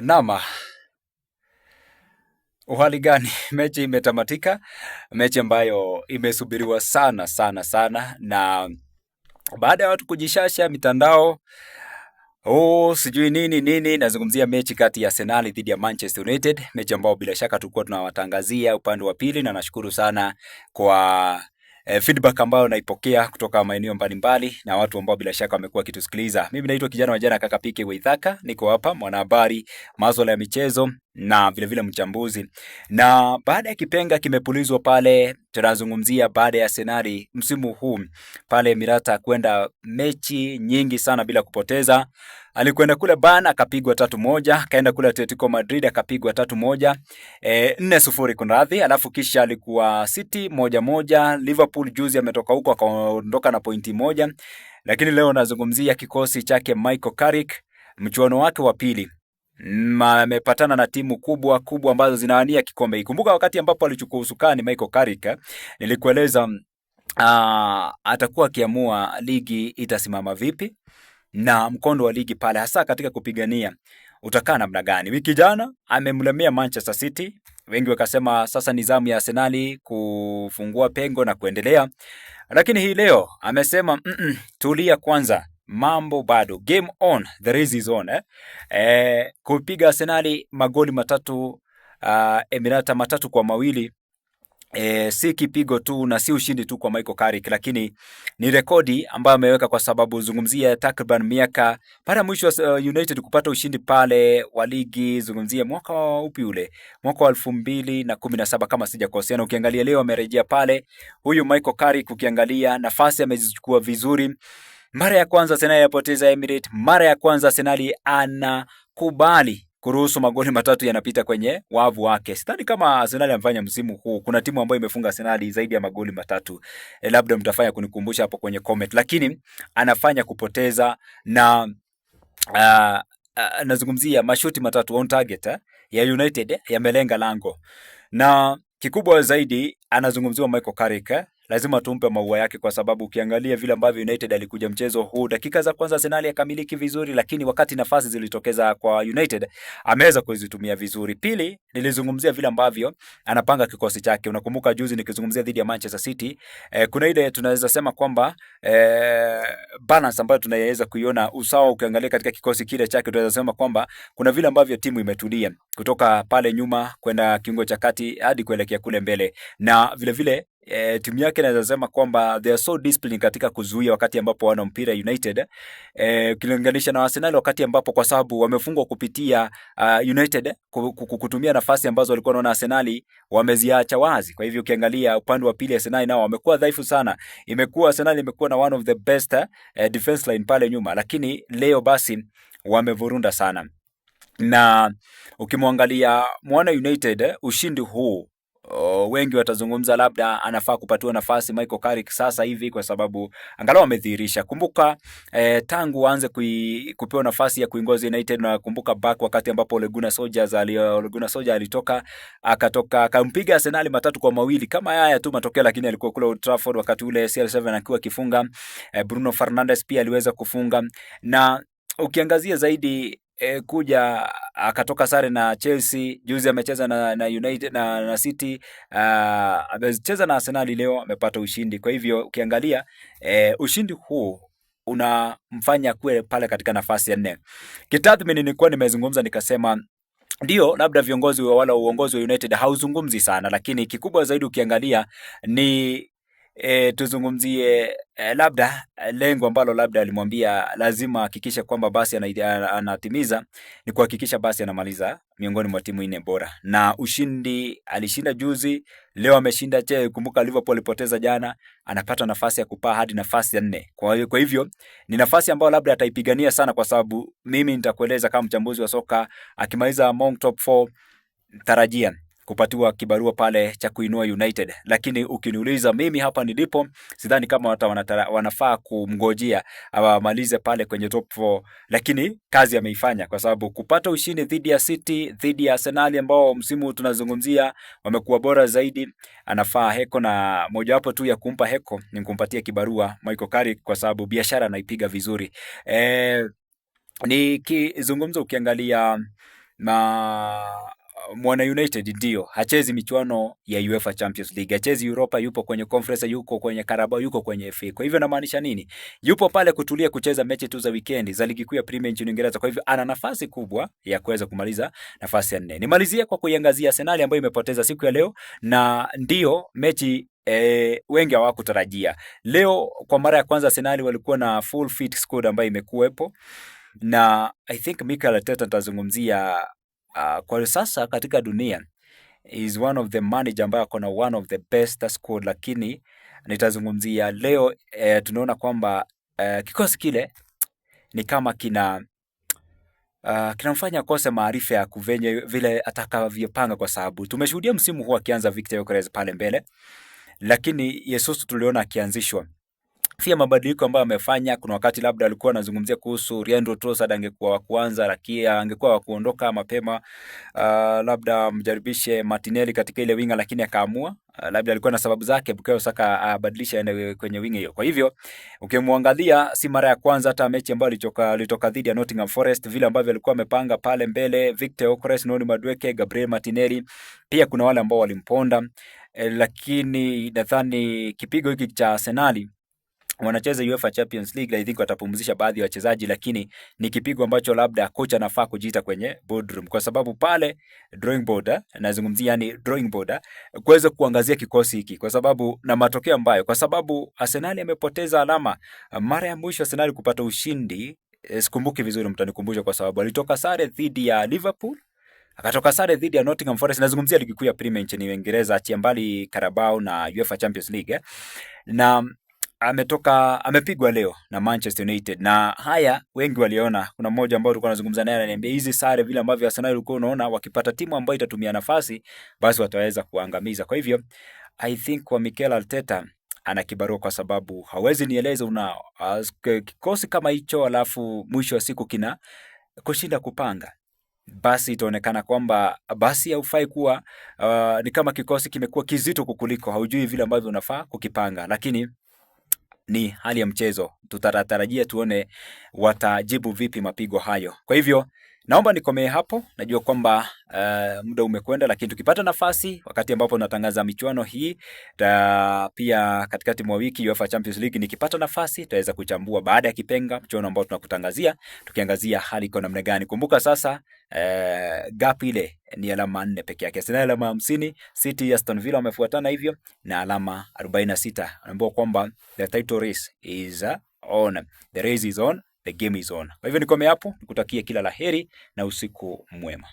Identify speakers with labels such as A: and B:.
A: Naam, uhali gani? Mechi imetamatika, mechi ambayo imesubiriwa sana sana sana, na baada ya watu kujishasha mitandao, sijui nini nini, nazungumzia mechi kati ya Arsenal dhidi ya Manchester United, mechi ambayo bila shaka tulikuwa tunawatangazia upande wa pili, na nashukuru sana kwa feedback ambayo naipokea kutoka maeneo mbalimbali na watu ambao bila shaka wamekuwa wakitusikiliza. Mimi naitwa kijana wa jana kaka Pike Waithaka, niko hapa mwanahabari masuala ya michezo na vile vile mchambuzi. Na baada ya kipenga kimepulizwa pale, tunazungumzia baada ya Arsenal msimu huu pale Mirata kwenda mechi nyingi sana bila kupoteza. Alikwenda kule Bana akapigwa 3-1, akaenda kule Atletico Madrid akapigwa 3-1, 4-0 kunradhi, alafu kisha alikuwa City 1-1, Liverpool juzi ametoka huko akaondoka na pointi moja, lakini leo nazungumzia kikosi chake Michael Carrick, mchuano wake wa pili amepatana na timu kubwa kubwa ambazo zinawania kikombe. Ikumbuka wakati ambapo alichukua usukani Michael Carrick, nilikueleza atakuwa akiamua ligi itasimama vipi na mkondo wa ligi pale, hasa katika kupigania utakaa namna gani. Wiki jana amemlemea Manchester City, wengi wakasema sasa ni zamu ya Arsenal kufungua pengo na kuendelea, lakini hii leo amesema tulia kwanza, mambo bado, game on, the race is on kupiga Arsenal magoli matatu Emirata 3-2, si kipigo tu na si ushindi tu kwa Michael Carrick, lakini ni rekodi ambayo ameweka, kwa sababu zungumzia takriban miaka baada ya mwisho United kupata ushindi pale wa ligi. Zungumzia mwaka upi ule, mwaka wa 2017 kama sijakosea, na ukiangalia leo amerejea pale huyu Michael Carrick, ukiangalia nafasi amezichukua vizuri. Mara ya kwanza Arsenal yapoteza Emirates, mara ya kwanza Arsenal anakubali kuruhusu magoli matatu yanapita kwenye wavu wake. Sidhani kama Arsenal amefanya msimu huu, kuna timu ambayo imefunga Arsenal zaidi ya magoli matatu. Labda mtafanya kunikumbusha hapo kwenye comment, lakini anafanya kupoteza na nazungumzia mashuti matatu on target ya United yamelenga lango. Na kikubwa zaidi anazungumziwa Michael Carrick, lazima tumpe maua yake, kwa sababu ukiangalia vile ambavyo United alikuja mchezo huu, dakika za kwanza Arsenal yakamiliki vizuri, lakini wakati nafasi zilitokeza kwa United ameweza kuzitumia vizuri. Pili, nilizungumzia vile ambavyo anapanga kikosi chake. Unakumbuka juzi nikizungumzia dhidi ya Manchester City, kuna ile tunaweza sema kwamba balance ambayo tunaweza kuiona usawa. Ukiangalia katika kikosi kile chake, tunaweza sema kwamba kuna vile ambavyo timu imetulia kutoka pale nyuma kwenda kiungo cha kati hadi kuelekea kule mbele, na vile vile timu yake naweza sema kwamba they are so disciplined katika kuzuia wakati ambapo wana mpira United, ukilinganisha na Arsenal wakati ambapo, kwa sababu wamefungwa kupitia United kutumia nafasi ambazo walikuwa wanaona Arsenal wameziacha wazi. Kwa hivyo ukiangalia upande wa pili Arsenal nao wamekuwa dhaifu sana, Arsenal imekuwa na one of the best defense line pale nyuma, lakini leo basi wamevurunda sana. Na ukimwangalia mwana United ushindi huu, wengi watazungumza labda anafaa kupatiwa nafasi Michael Carrick sasa hivi, kwa sababu angalau amedhihirisha. Kumbuka tangu aanze kupewa nafasi ya kuongoza United, na kumbuka back wakati ambapo Ole Gunnar Solskjaer alitoka akampiga Arsenal 3-2 kama haya tu matokeo, lakini alikuwa kule Old Trafford wakati ule CR7 akiwa kifunga. Bruno Fernandes pia aliweza kufunga, na ukiangazia zaidi kuja akatoka sare na Chelsea juzi, amecheza na United na City, amecheza na Arsenal, leo amepata ushindi. Kwa hivyo ukiangalia ushindi huu unamfanya kuwe pale katika nafasi ya 4. Kitathmini nilikuwa nimezungumza nikasema ndio labda viongozi wala uongozi wa United hauzungumzi sana, lakini kikubwa zaidi ukiangalia ni tuzungumzie labda lengo ambalo labda alimwambia lazima hakikisha kwamba basi anatimiza, ni kuhakikisha basi anamaliza miongoni mwa timu 4 bora. Na ushindi, alishinda juzi, leo ameshinda. Kumbuka Liverpool alipoteza jana, anapata nafasi ya kupaa hadi nafasi ya 4. Kwa hivyo ni nafasi ambayo labda ataipigania sana, kwa sababu mimi nitakueleza kama mchambuzi wa soka, akimaliza among top 4 tarajia kupatiwa kibarua pale cha kuinua United. Lakini ukiniuliza mimi hapa nilipo, sidhani kama wanafaa kumngojea amalize pale kwenye top 4, lakini kazi ameifanya, kwa sababu kupata ushindi dhidi ya City, dhidi ya Arsenal ambao msimu tunazungumzia wamekuwa bora zaidi, anafaa heko, na mojawapo tu ya kumpa heko ni kumpatia kibarua Michael Carrick, kwa sababu biashara anaipiga vizuri. Ni kizungumzo ukiangalia na mwana United ndio hachezi michuano ya UEFA Champions League, hachezi Europa, yupo kwenye Conference, yuko kwenye Carabao, yuko kwenye FA. Kwa hivyo namaanisha nini? Yupo pale kutulia kucheza mechi tu za weekend za ligi kuu ya Premier nchini Uingereza. Kwa hivyo ana nafasi kubwa ya kuweza kumaliza nafasi ya 4. Nimalizie kwa kuiangazia Arsenal ambayo imepoteza siku ya leo, na ndio mechi wengi hawakutarajia. Leo kwa mara ya kwanza Arsenal walikuwa na full fit squad ambayo imekuwepo, na I think Mikel Arteta atazungumzia kwa sasa katika dunia is one of the manager ambaye ako na one of the best squad, lakini nitazungumzia leo tunaona kwamba kikosi kile ni kama kinamfanya akose maarifa ya kuvenye vile atakavyopanga, kwa sababu tumeshuhudia msimu huu akianza Victor Gyokeres pale mbele, lakini Jesus tuliona akianzishwa pia mabadiliko ambayo amefanya. Kuna wakati labda alikuwa anazungumzia kuhusu Leandro Trossard angekuwa wa kwanza, lakini angekuwa wa kuondoka mapema, labda mjaribishe Martinelli katika ile winga, lakini akaamua labda alikuwa na sababu zake Bukayo Saka abadilisha ende kwenye winga hiyo. Kwa hivyo ukimwangalia si mara ya kwanza, hata mechi ambayo alitoka dhidi ya Nottingham Forest, vile ambavyo alikuwa amepanga pale mbele Victor Gyokeres, Noni Madueke, Gabriel Martinelli, pia kuna wale ambao walimponda, lakini nadhani kipigo hiki cha Arsenal wanacheza UEFA Champions League, I think watapumzisha baadhi ya wachezaji, lakini ni kipigo ambacho labda kocha anafaa kujiita kwenye boardroom, kwa sababu pale drawing board, nazungumzia yani drawing board, kuweza kuangazia kikosi hiki, kwa sababu na matokeo ambayo, kwa sababu Arsenal amepoteza alama. Mara ya mwisho Arsenal kupata ushindi sikumbuki vizuri, mtanikumbusha, kwa sababu alitoka sare dhidi ya Liverpool, akatoka sare dhidi ya Nottingham Forest. Nazungumzia ligi kuu ya Premier nchini Uingereza, achia mbali Carabao na UEFA Champions League, na amepigwa leo na Manchester United, na haya wengi waliona. Kuna mmoja ambao tulikuwa tunazungumza naye ananiambia hizi sare vile ambavyo Arsenal ulikuwa unaona wakipata timu ambayo itatumia nafasi basi wataweza kuangamiza. Kwa hivyo I think kwa Mikel Arteta ana kibarua, kwa sababu hawezi nieleza una kikosi kama hicho alafu mwisho wa siku kina kushinda kupanga, basi itaonekana kwamba basi haufai kuwa ni kama kikosi kimekuwa kizito kukuliko, haujui vile ambavyo unafaa kukipanga, lakini ni hali ya mchezo. Tutatarajia tuone watajibu vipi mapigo hayo. Kwa hivyo naomba nikomee hapo. Najua kwamba muda umekwenda, lakini tukipata nafasi wakati ambapo natangaza michuano hii pia katikati mwa wiki UEFA Champions League, nikipata nafasi tutaweza kuchambua baada ya kipenga mchuano ambao tunakutangazia, tukiangazia hali iko namna gani. Kumbuka sasa gap ile ni alama 4 peke yake. Arsenal alama 50, City, Aston Villa wamefuatana hivyo na alama 46. Anaambiwa kwamba the title race is on, the race is on, the game is on. Kwa hivyo nikomea hapo, nikutakie kila laheri na usiku mwema.